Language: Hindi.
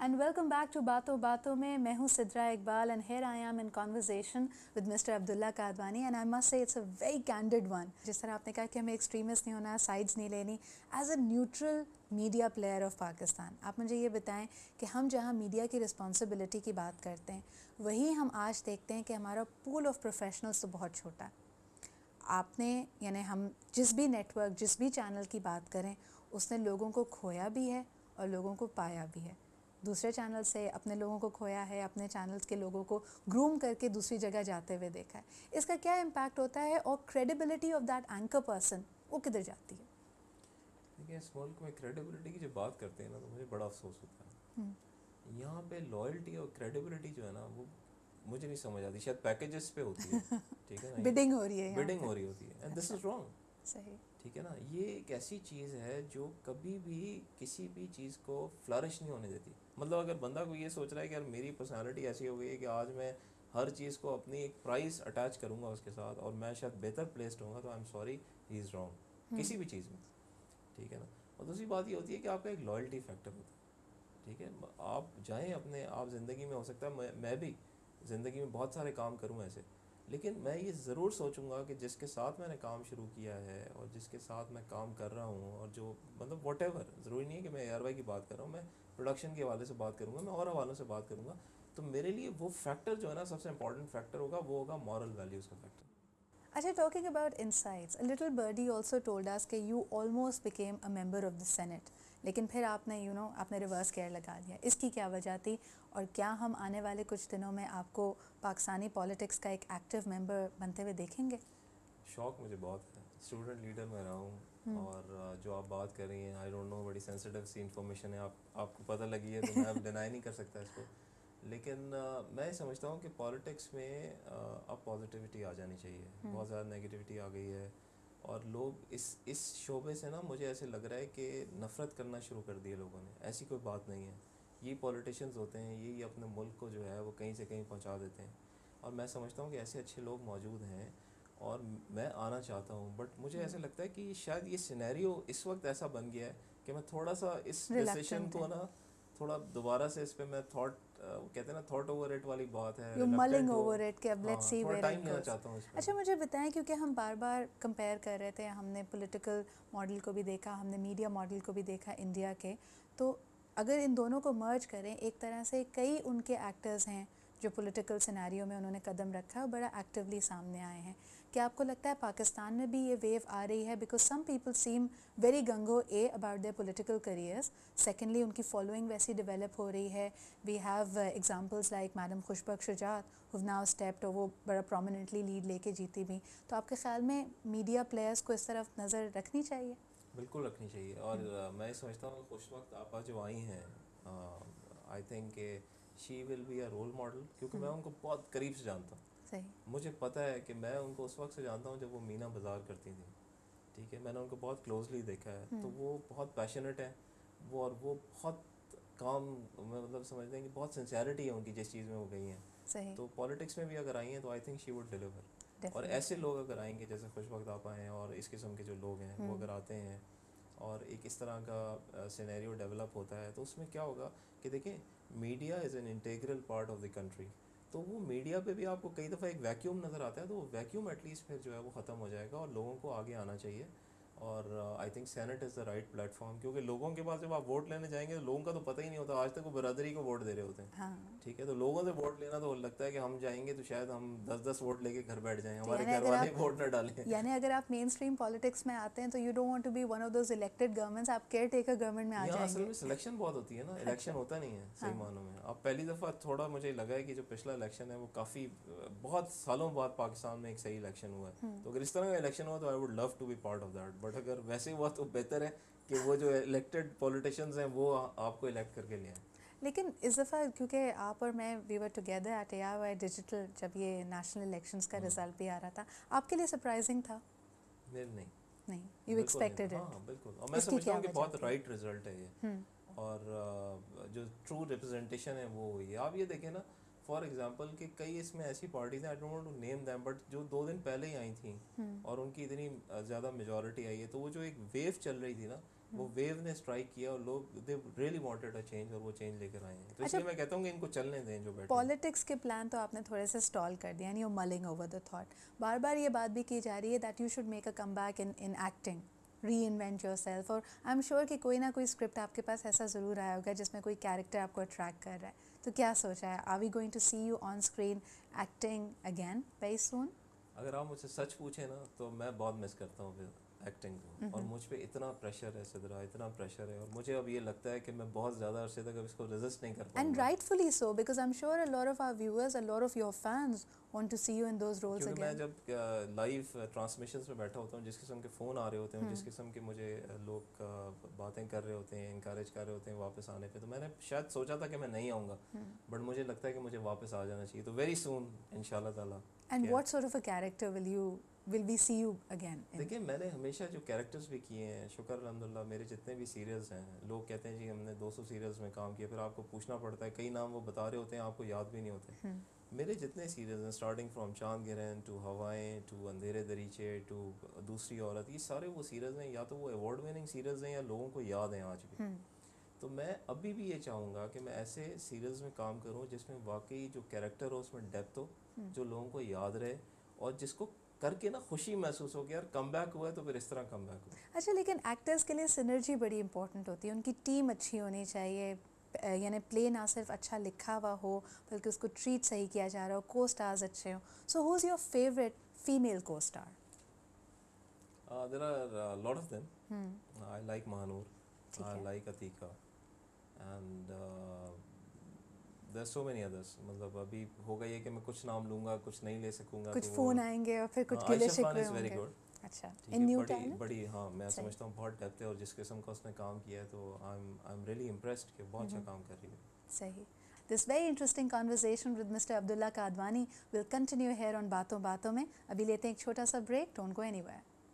And welcome back to बातों बातों में. मैं हूँ Sidra Iqbal and here I am in conversation with Mr. Abdullah Kadwani and I must say it's a very candid one. जिस तरह आपने कहा कि हमें extremist नहीं होना, sides नहीं लेनी. As a neutral media player of Pakistan, आप मुझे ये बताएं कि हम जहाँ मीडिया की रिस्पॉन्सिबिलिटी की बात करते हैं वही हम आज देखते हैं कि हमारा पूल ऑफ प्रोफेशनल्स तो बहुत छोटा है. आपने यानी हम जिस भी नेटवर्क जिस भी चैनल की बात करें उसने लोगों को खोया भी है और लोगों को पाया भी है. दूसरे चैनल से अपने लोगों को खोया है, अपने चैनल्स के लोगों को ग्रूम करके दूसरी जगह जाते हुए देखा है. इसका क्या इम्पैक्ट होता है और credibility of that anchor person वो किधर जाती है? देखिए, इस मुल्क में क्रेडिबिलिटी की जब बात करते हैं ना तो मुझे बड़ा अफसोस होता है. यहाँ पे लॉयल्टी और क्रेडिबिलिटी जो है ना वो मुझे नहीं समझ आती. शायद पैकेजेस पे होती है, ठीक है ना. बिडिंग हो रही है, बिडिंग हो रही होती है एंड दिस इज रॉन्ग. सही, ठीक है ना. ये एक ऐसी चीज़ है जो कभी भी किसी भी चीज़ को फ्लरिश नहीं होने देती. मतलब अगर बंदा को ये सोच रहा है कि यार मेरी पर्सनालिटी ऐसी हो गई है कि आज मैं हर चीज़ को अपनी एक प्राइस अटैच करूँगा उसके साथ और मैं शायद बेहतर प्लेस्ड होऊंगा, तो I am sorry, he is wrong किसी भी चीज़ में. ठीक है ना. और दूसरी बात ये होती है कि आपका एक लॉयल्टी फैक्टर होता है. ठीक है, आप जाएं अपने आप ज़िंदगी में, हो सकता है मैं भी ज़िंदगी में बहुत सारे काम करूं ऐसे, लेकिन मैं ये ज़रूर सोचूंगा कि जिसके साथ मैंने काम शुरू किया है और जिसके साथ मैं काम कर रहा हूँ और जो मतलब वट एवर, ज़रूरी नहीं है कि मैं AR भाई की बात कर रहा हूँ, मैं प्रोडक्शन के हवाले से बात करूँगा, मैं और हवालों से बात करूँगा. तो मेरे लिए वो फैक्टर जो है ना सबसे इंपॉर्टेंट फैक्टर होगा, वो होगा मॉरल वैल्यूज़ का फैक्टर. अच्छा, talking about insights, a little birdie also told us कि you almost became a member of the Senate, लेकिन फिर आपने आपने रिवर्स गेयर लगा दिया. इसकी क्या वजह थी और क्या हम आने वाले कुछ दिनों में आपको पाकिस्तानी पॉलिटिक्स का एक एक्टिव मेंबर बनते हुए देखेंगे? शौक मुझे बहुत है. स्टूडेंट लीडर मैं रहा हूँ और जो आप बात कर रही हैं, आई डोंट नो, बड़ी सेंसिटिव सी इन्फॉर्मेशन है, आपको पता लगी है तो मैं अब डिनाई नहीं कर सकता इसको. लेकिन मैं समझता हूँ कि पॉलिटिक्स में अब पॉजिटिविटी आ जानी चाहिए. बहुत ज़्यादा नेगेटिविटी आ गई है और लोग इस शोबे से ना मुझे ऐसे लग रहा है कि नफ़रत करना शुरू कर दिए लोगों ने. ऐसी कोई बात नहीं है. ये पॉलिटिशियंस होते हैं, यही अपने मुल्क को जो है वो कहीं से कहीं पहुँचा देते हैं. और मैं समझता हूँ कि ऐसे अच्छे लोग मौजूद हैं और मैं आना चाहता हूँ. बट मुझे ऐसा लगता है कि शायद ये सिनेरियो इस वक्त ऐसा बन गया है कि मैं थोड़ा सा इस डिसीजन को ना थोड़ा दोबारा से इस पे मैं कहते हैं ना, थॉट ओवर इट वाली बात है, मलिंग ओवर इट कि अब लेट्स सी थोड़ा वेयर टाइम इट लेना गोस. चाहता हूँ इस पे. अच्छा, मुझे बताएं, क्योंकि हम बार बार कंपेयर कर रहे थे, हमने पॉलिटिकल मॉडल को भी देखा, हमने मीडिया मॉडल को भी देखा इंडिया के, तो अगर इन दोनों को मर्ज करें, एक तरह से कई उनके एक्टर्स हैं जो पॉलिटिकल सिनेरियो में उन्होंने कदम रखा है और बड़ा एक्टिवली सामने आए हैं. क्या आपको लगता है पाकिस्तान में भी ये वेव आ रही है? Because some people seem very gungho about their political careers. Secondly, उनकी फॉलोइंग वैसी डेवलप हो रही है. We have examples like madam Khushbakht Shujat who now stepped, और वो बड़ा प्रोमिनेंटली लीड लेके जीती भी. तो आपके ख्याल में मीडिया प्लेयर्स को इस तरफ नज़र रखनी चाहिए? बिल्कुल रखनी चाहिए. और मैं समझता हूँ उस वक्त आप जो आई हैं, I think she will be a role model, क्योंकि मैं उनको बहुत करीब से जानता हूँ. सही. मुझे पता है कि मैं उनको उस वक्त से जानता हूँ जब वो मीना बाज़ार करती थी. ठीक है, मैंने उनको बहुत क्लोजली देखा है. तो वो बहुत पैशनेट है वो, और वो बहुत काम, मतलब समझते हैं कि बहुत सिंसियरिटी है उनकी जिस चीज़ में वो गई हैं. सही. तो पॉलिटिक्स में भी अगर आई हैं तो आई थिंक शी वुड डिलीवर. और ऐसे लोग अगर आएंगे जैसे खुशवक्त आप आए हैं और इस किस्म के जो लोग हैं वो अगर आते हैं और एक इस तरह का सिनेरियो डेवलप होता है, तो उसमें क्या होगा कि देखें, media is an integral part of the country. तो वो मीडिया पे भी आपको कई दफ़ा एक वैक्यूम नज़र आता है, तो वो वैक्यूम एटलीस्ट फिर जो है वो ख़त्म हो जाएगा और लोगों को आगे आना चाहिए. और I think senate is the right platform, क्योंकि लोगों के पास जब आप वोट लेने जाएंगे तो लोगों का तो पता ही नहीं होता. आज तक वो बरादरी को वोट दे रहे होते हैं. हाँ. ठीक है, तो लोगों से वोट लेना तो लगता है कि हम जाएंगे तो शायद हम 10-10 वोट लेके घर बैठ जाएं, हमारे घर वाले वोट न डालें. यानी अगर आप मेन स्ट्रीम पॉलिटिक्स में आते हैं तो you don't want to be one of those elected governments, आप केयर टेकर गवर्नमेंट में आ जाएंगे. असल में सिलेक्शन बहुत होती है ना, इलेक्शन होता नहीं है सही मानों में. अब पहली दफ़ा थोड़ा मुझे लगा है कि जो पिछला इलेक्शन है वो काफ़ी बहुत सालों बाद पाकिस्तान में एक सही इलेक्शन हुआ है. तो अगर इस तरह का इलेक्शन हुआ तो I would love to be part of that. But अगर वैसे हुआ तो बेहतर है कि वो जो इलेक्टेड पॉलिटिशियंस हैं वो आपको इलेक्ट करके ले आए. लेकिन इस दफ़ा क्योंकि आप और मैं we were together at ARY digital जब ये नेशनल इलेक्शंस का रिजल्ट भी आ रहा था, आपके लिए सरप्राइजिंग था? मेरे नहीं, यू एक्सपेक्टेड इट? हाँ बिल्कुल. और मैं समझता हूँ कि बहुत राइट रिजल्ट है ये. और जो ट्रू रिप्रेजेंटेशन है वो हुई है. आप ये देखें ना, फॉर एग्जांपल कि कई इसमें ऐसी पार्टीज हैं, I don't want to name them, but जो 2 दिन पहले ही आई थी और उनकी इतनी ज़्यादा मेजॉरिटी आई है, तो वो जो एक वेव चल रही थी ना वो वेव ने स्ट्राइक किया और लोग they really wanted a change और वो चेंज लेकर आए हैं। तो इसलिए मैं कहता हूँ कि इनको चलने दें जो बैठे। पॉलिटिक्स के प्लान तो आपने थोड़े से स्टॉल कर दिया, यानी you mulling over the thought. बार बार ये बात भी की जा रही है that you should make a comeback in acting, reinvent yourself. और आई एम श्योर कि कोई ना कोई स्क्रिप्ट आपके पास ऐसा ज़रूर आया होगा जिसमें कोई कैरेक्टर आपको अट्रैक्ट कर रहा है। तो क्या सोचा है, are we going to see you on screen acting again very soon? अगर आप मुझसे सच पूछे ना तो मैं बहुत मिस करता हूँ फिर एक्टिंग को, और मुझ पे इतना प्रेशर है सिद्रा, इतना प्रेशर है, और मुझे अब ये लगता है कि मैं बहुत ज़्यादा अरसे तक अब इसको रेजिस्ट नहीं कर पाऊंगा। And rightfully so, because I'm sure a lot of our viewers, a lot of your fans want to see you in those roles क्योंकि again. मैं जब लाइव ट्रांसमिशंस में बैठा होता हूँ, जिस किस्म के फ़ोन आ रहे होते हैं, जिस किस्म के मुझे लोग बातें कर रहे होते हैं, इंकरेज कर रहे होते हैं वापस आने पे, तो मैंने शायद सोचा था कि मैं नहीं आऊँगा, बट मुझे लगता है कि मुझे वापस आ जाना चाहिए। तो वेरी सून इंशाल्लाह ताला। And what sort of a character will we see you again in? देखिए मैंने हमेशा जो कैरेक्टर्स भी किए हैं, शुक्र अल्हम्दुलिल्लाह, मेरे जितने भी सीरियल्स हैं, लोग कहते हैं जी हमने 200 सीरियल्स में काम किया, फिर आपको पूछना पड़ता है, कई नाम वो बता रहे होते हैं आपको याद भी नहीं होते। मेरे जितने सीरियल्स हैं, स्टार्टिंग फ्रॉम चांद गिरहन टू हवाएं टू अंधेरे दरीचे टू दूसरी औरत, ये सारे वो सीरियल्स हैं, या तो वो अवार्ड विनिंग सीरियल्स हैं या लोगों को याद हैं आज भी। तो मैं अभी भी ये चाहूँगा कि मैं ऐसे सीरियल्स में काम करूँ जिसमें वाकई जो कैरेक्टर हो उसमें डेप्थ हो, जो लोगों को याद रहे, और जिसको करके ना खुशी महसूस हो कि यार कम बैक हुआ है, तो फिर इस तरह कम बैक हुआ। अच्छा, लेकिन एक्टर्स के लिए सिनर्जी बड़ी इंपॉर्टेंट होती है, उनकी टीम अच्छी होनी चाहिए, यानी प्ले ना सिर्फ अच्छा लिखा हुआ हो बल्कि उसको ट्रीट सही किया जा रहा हो, को स्टार्स अच्छे हों। So who is your favourite female costar? There are lot of them. I like Mahnoor, I like Atiqa, and there so many others. मतलब अभी होगा ये कि मैं कुछ नाम लूँगा, कुछ नहीं ले सकूँगा, कुछ तो फ़ोन आएंगे और फिर कुछ गिले शिकवे होंगे। Very good. अच्छा, ठीक इन है, न्यू बड़ी टैलेंट बड़ी, हाँ मैं समझता हूँ बहुत डेप्थ है, और जिस किस्म का उसने काम किया है, तो आई एम रियली इम्प्रेस्ड कि बहुत अच्छा काम कर रही है। सही। This very interesting conversation with Mr. Abdullah Kadwani will continue here on बातों बातों में। अभी लेते हैं एक छोटा सा ब्रेक, डोंट गो एनीवेयर।